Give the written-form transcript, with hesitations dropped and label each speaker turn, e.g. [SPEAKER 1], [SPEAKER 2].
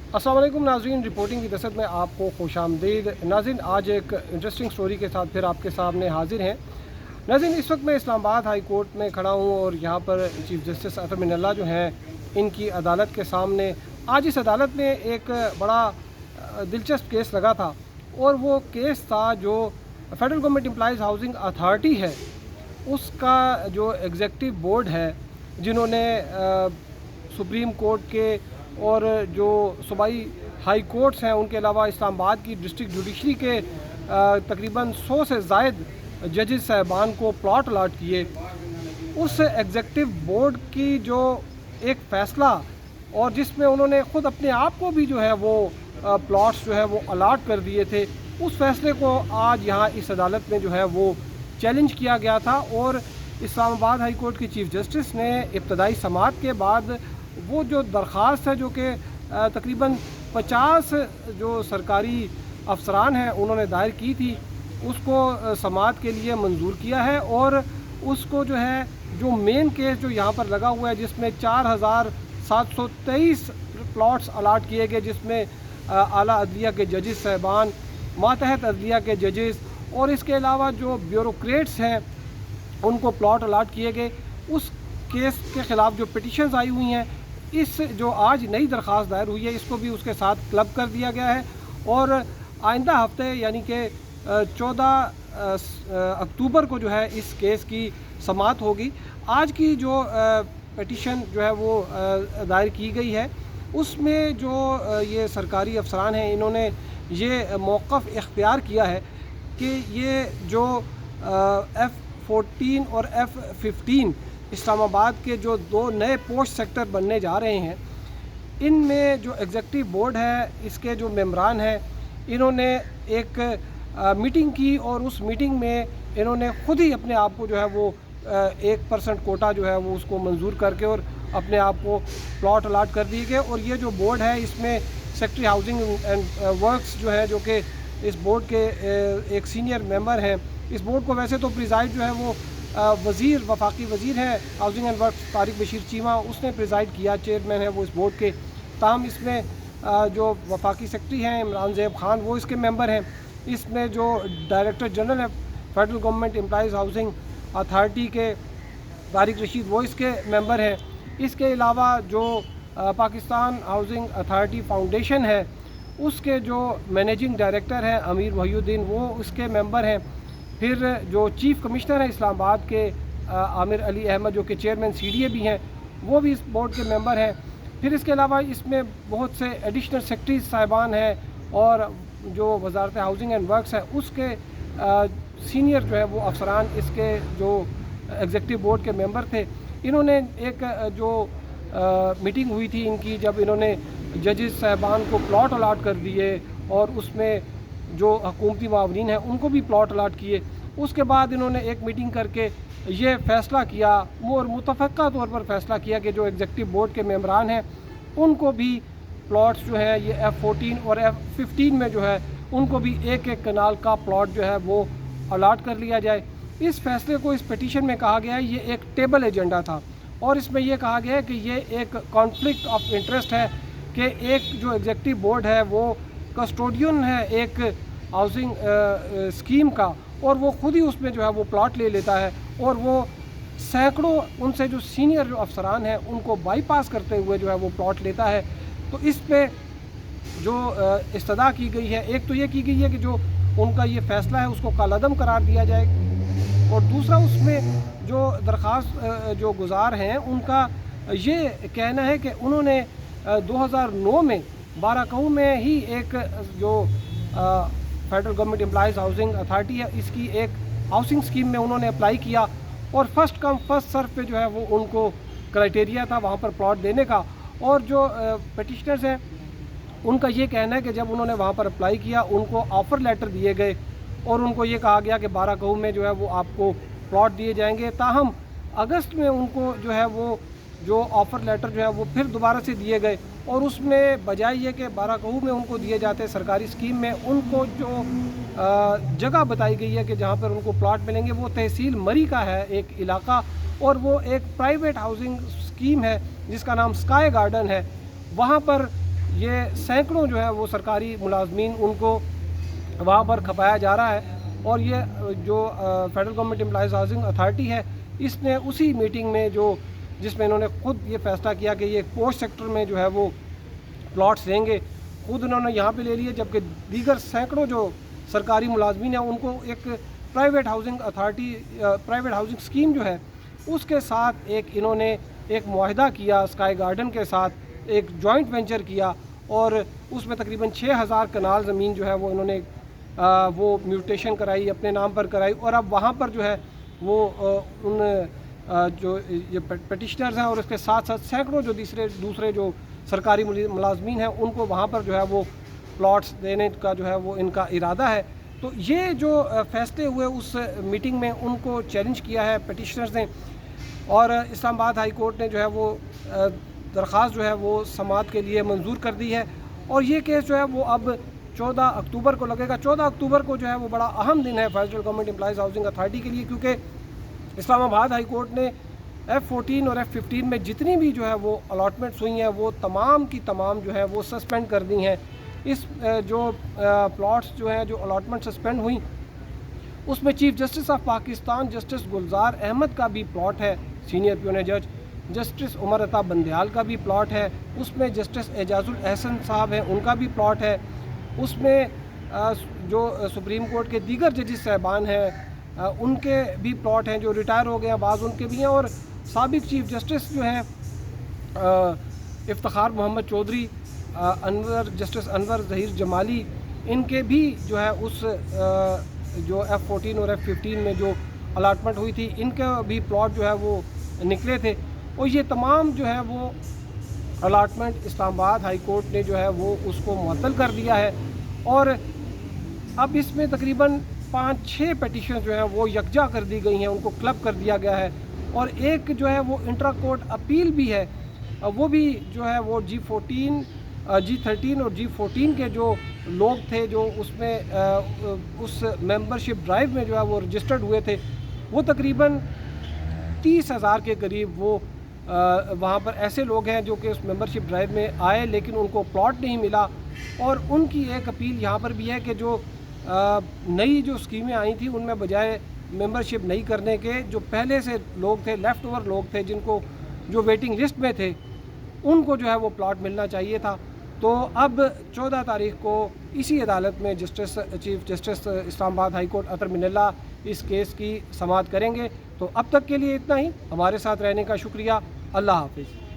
[SPEAKER 1] अस्सलाम वालेकुम नाज़रीन, रिपोर्टिंग की दस्तक में आपको खुश आमदीद। नाज़रीन, आज एक इंटरेस्टिंग स्टोरी के साथ फिर आपके सामने हाजिर हैं। नाज़रीन, इस वक्त मैं इस्लामाबाद हाई कोर्ट में खड़ा हूँ और यहाँ पर चीफ जस्टिस अतर मिनल्ला जो हैं, इनकी अदालत के सामने आज इस अदालत में एक बड़ा दिलचस्प केस लगा था। और वो केस था जो federal government employees housing authority है, उसका जो एग्जेक्टिव बोर्ड है, जिन्होंने सुप्रीम कोर्ट के और जो सूबाई हाई कोर्ट्स हैं, उनके अलावा इस्लामाबाद की डिस्ट्रिक्ट जुडिशरी के तकरीबन 100 से ज़ायद जजेस साहबान को प्लॉट अलाट किए। उस एग्जेक्टिव बोर्ड की जो एक फ़ैसला और जिसमें उन्होंने ख़ुद अपने आप को भी जो है वो प्लॉट्स जो है वो अलाट कर दिए थे, उस फ़ैसले को आज यहाँ इस अदालत में जो है वो चैलेंज किया गया था। और इस्लामाबाद हाई कोर्ट के चीफ जस्टिस ने इब्तदाई समाअत के बाद वो जो दरख्वास्त है जो कि तकरीबन 50 जो सरकारी अफसरान हैं उन्होंने दायर की थी, उसको समाअत के लिए मंजूर किया है। और उसको जो है जो मेन केस जो यहाँ पर लगा हुआ है, जिसमें 4723 प्लॉट्स अलाट किए गए, जिसमें आला अदलिया के जजेस साहबान, मातहत अदलिया के जजेस और इसके अलावा जो ब्यूरोक्रेट्स हैं उनको प्लॉट अलाट किए गए। उस केस के ख़िलाफ़ जो पिटिशन्स आई हुई हैं, इस जो आज नई दरख्वास्त दायर हुई है, इसको भी उसके साथ क्लब कर दिया गया है। और आइंदा हफ्ते यानी कि 14 अक्टूबर को जो है इस केस की समाअत होगी। आज की जो पिटिशन जो है वो दायर की गई है, उसमें जो ये सरकारी अफसरान हैं, इन्होंने ये मौक़िफ़ इख्तियार किया है कि ये जो F14 और F15 इस्लामाबाद के जो 2 नए पोस्ट सेक्टर बनने जा रहे हैं, इनमें जो एग्जेक्टिव बोर्ड है, इसके जो मेंबरान हैं, इन्होंने एक मीटिंग की और उस मीटिंग में इन्होंने ख़ुद ही अपने आप को जो है वो 1% कोटा जो है वो उसको मंजूर करके और अपने आप को प्लॉट अलाट कर दिए गए। और ये जो बोर्ड है, इसमें सेक्रेटरी हाउसिंग एंड वर्क्स जो है, जो कि इस बोर्ड के एक सीनियर मेंबर हैं। इस बोर्ड को वैसे तो प्रिजाइड जो है वो वज़ीर, वफाकी वज़ीर हैं housing and works Tariq Bashir Cheema, उसने प्रिजाइड किया, चेयरमैन है वो इस बोर्ड के। ताहम इसमें जो वफाकी सेक्रेटरी हैं इमरान ज़ैब खान, वो इसके मेंबर हैं। इसमें जो डायरेक्टर जनरल है federal government employees housing authority के तारिक रशीद, वो इसके मेंबर हैं। इसके अलावा जो पाकिस्तान हाउसिंग अथॉरिटी फाउंडेशन है, उसके जो मैनेजिंग डायरेक्टर हैं अमीर वहीउद्दीन, वो उसके मेंबर हैं। फिर जो चीफ़ कमिश्नर हैं इस्लामाबाद के आमिर अली अहमद, जो कि चेयरमैन CDA भी हैं, वो भी इस बोर्ड के मेंबर हैं। फिर इसके अलावा इसमें बहुत से एडिशनल सेक्रेटरीज साहिबान हैं और जो वजारत हाउसिंग एंड वर्क्स है उसके सीनियर जो है वो अफसरान इसके जो एग्जेक्टिव बोर्ड के मेंबर थे। इन्होंने एक जो मीटिंग हुई थी इनकी, जब इन्होंने जजेस साहबान को प्लॉट अलाट कर दिए और उसमें जो हुकूमती मावरीन हैं उनको भी प्लॉट अलाट किए, उसके बाद इन्होंने एक मीटिंग करके ये फ़ैसला किया और मुतफ़क्का तौर पर फ़ैसला किया कि जो एग्जेक्टिव बोर्ड के मेंबरान हैं उनको भी प्लॉट्स जो है ये F14 और F15 में जो है उनको भी एक कनाल का प्लॉट जो है वो अलाट कर लिया जाए। इस फ़ैसले को इस पिटीशन में कहा गया है ये एक टेबल एजेंडा था और इसमें यह कहा गया है कि ये एक कॉन्फ्लिक्ट ऑफ इंटरेस्ट है कि एक जो एग्जेक्टिव बोर्ड है वो कस्टोडियन है एक हाउसिंग स्कीम का, और वो ख़ुद ही उसमें जो है वो प्लॉट ले लेता है और वो सैकड़ों उनसे जो सीनियर जो अफसरान हैं उनको बाईपास करते हुए जो है वो प्लॉट लेता है। तो इस पे जो इस्तदा की गई है, एक तो ये की गई है कि जो उनका ये फ़ैसला है उसको कालअदम करार दिया जाए, और दूसरा उसमें जो दरख्वास्त जो गुज़ार हैं उनका ये कहना है कि उन्होंने 2009 में बाराकऊ में ही एक जो federal government employees housing authority है, इसकी एक हाउसिंग स्कीम में उन्होंने अप्लाई किया और फर्स्ट कम फर्स्ट सर्व पे जो है वो उनको क्राइटेरिया था वहाँ पर प्लॉट देने का। और जो पिटिशनर्स हैं उनका ये कहना है कि जब उन्होंने वहाँ पर अप्लाई किया उनको ऑफ़र लेटर दिए गए और उनको ये कहा गया कि बाराकऊ में जो है वो आपको प्लॉट दिए जाएंगे। ताहम अगस्त में उनको जो है वो जो ऑफ़र लेटर जो है वो फिर दोबारा से दिए गए और उसमें बजाय ये कि बाराकऊ में उनको दिए जाते सरकारी स्कीम में, उनको जो जगह बताई गई है कि जहाँ पर उनको प्लॉट मिलेंगे वो तहसील मरी का है एक इलाका, और वो एक प्राइवेट हाउसिंग स्कीम है जिसका नाम स्काई गार्डन है। वहाँ पर یہ سینکڑوں جو ہے وہ سرکاری ملازمین ان کو وہاں پر کھپایا جا رہا ہے، اور یہ جو federal government employees housing authority ہے، اس نے اسی میٹنگ میں جس میں انہوں نے خود یہ فیصلہ کیا کہ یہ پوسٹ سیکٹر میں جو ہے وہ پلاٹس دیں گے، خود انہوں نے یہاں پہ لے لیے، جبکہ دیگر سینکڑوں جو سرکاری ملازمین ہیں ان کو ایک private housing authority private housing scheme جو ہے اس کے ساتھ انہوں نے ایک معاہدہ کیا اسکائی گارڈن کے ساتھ، ایک جوائنٹ وینچر کیا، اور اس میں تقریباً 6000 کنال زمین جو ہے وہ انہوں نے وہ میوٹیشن کرائی، اپنے نام پر کرائی، اور اب وہاں پر جو ہے وہ ان جو یہ پٹیشنرز ہیں اور اس کے ساتھ ساتھ سینکڑوں جو دوسرے جو سرکاری ملازمین ہیں ان کو وہاں پر جو ہے وہ پلاٹس دینے کا جو ہے وہ ان کا ارادہ ہے۔ تو یہ جو فیصلے ہوئے اس میٹنگ میں ان کو چیلنج کیا ہے پٹیشنرز نے، اور اسلام آباد ہائی کورٹ نے جو ہے وہ درخواست جو ہے وہ سماعت کے لیے منظور کر دی ہے، اور یہ کیس جو ہے وہ اب 14 اکتوبر کو لگے گا۔ 14 اکتوبر کو جو ہے وہ بڑا اہم دن ہے federal government employees housing authority کے لیے، کیونکہ اسلام آباد ہائی کورٹ نے F14 اور F15 میں جتنی بھی جو ہے وہ الاٹمنٹس ہوئی ہیں وہ تمام کی تمام جو ہے وہ سسپینڈ کر دی ہیں۔ اس جو پلاٹس جو ہیں جو الاٹمنٹ سسپینڈ ہوئیں اس میں chief justice of Pakistan justice Gulzar Ahmed کا بھی پلاٹ ہے، سینئر پیونر جج، جسٹس عمر عطا بندیال کا بھی پلاٹ ہے، اس میں جسٹس اعجاز الاحسن صاحب ہیں ان کا بھی پلاٹ ہے، اس میں جو سپریم کورٹ کے دیگر ججز صاحبان ہیں ان کے بھی پلاٹ ہیں جو ریٹائر ہو گئے ہیں، بعض ان کے بھی ہیں، اور سابق چیف جسٹس جو ہیں افتخار محمد چودھری، جسٹس انور ظہیر جمالی، ان کے بھی جو ہے اس جو F14 اور F15 میں جو الاٹمنٹ ہوئی تھی ان کا بھی پلاٹ جو ہے وہ نکلے تھے، اور یہ تمام جو ہے وہ الاٹمنٹ اسلام آباد ہائی کورٹ نے جو ہے وہ اس کو معطل کر دیا ہے، اور اب اس میں تقریباً 5-6 پیٹیشن جو ہیں وہ یکجا کر دی گئی ہیں، ان کو کلب کر دیا گیا ہے، اور ایک جو ہے وہ انٹرا کورٹ اپیل بھی ہے، وہ بھی جو ہے وہ G13 اور G14 کے جو لوگ تھے جو اس میں اس ممبرشپ ڈرائیو میں جو ہے وہ رجسٹرڈ ہوئے تھے، وہ تقریباً 30,000 کے قریب وہ وہاں پر ایسے لوگ ہیں جو کہ اس ممبرشپ ڈرائیو میں آئے لیکن ان کو پلاٹ نہیں ملا، اور ان کی ایک اپیل یہاں پر بھی ہے کہ جو نئی جو اسکیمیں آئی تھیں ان میں بجائے ممبرشپ نہیں کرنے کے جو پہلے سے لوگ تھے، لیفٹ اوور لوگ تھے جن کو جو ویٹنگ لسٹ میں تھے ان کو جو ہے وہ پلاٹ ملنا چاہیے تھا۔ تو اب 14 تاریخ کو اسی عدالت میں چیف جسٹس اسلام آباد ہائی کورٹ اطہر من اللہ اس کیس کی سماعت کریں گے۔ تو اب تک کے لیے اتنا ہی، ہمارے ساتھ رہنے کا شکریہ، اللہ حافظ۔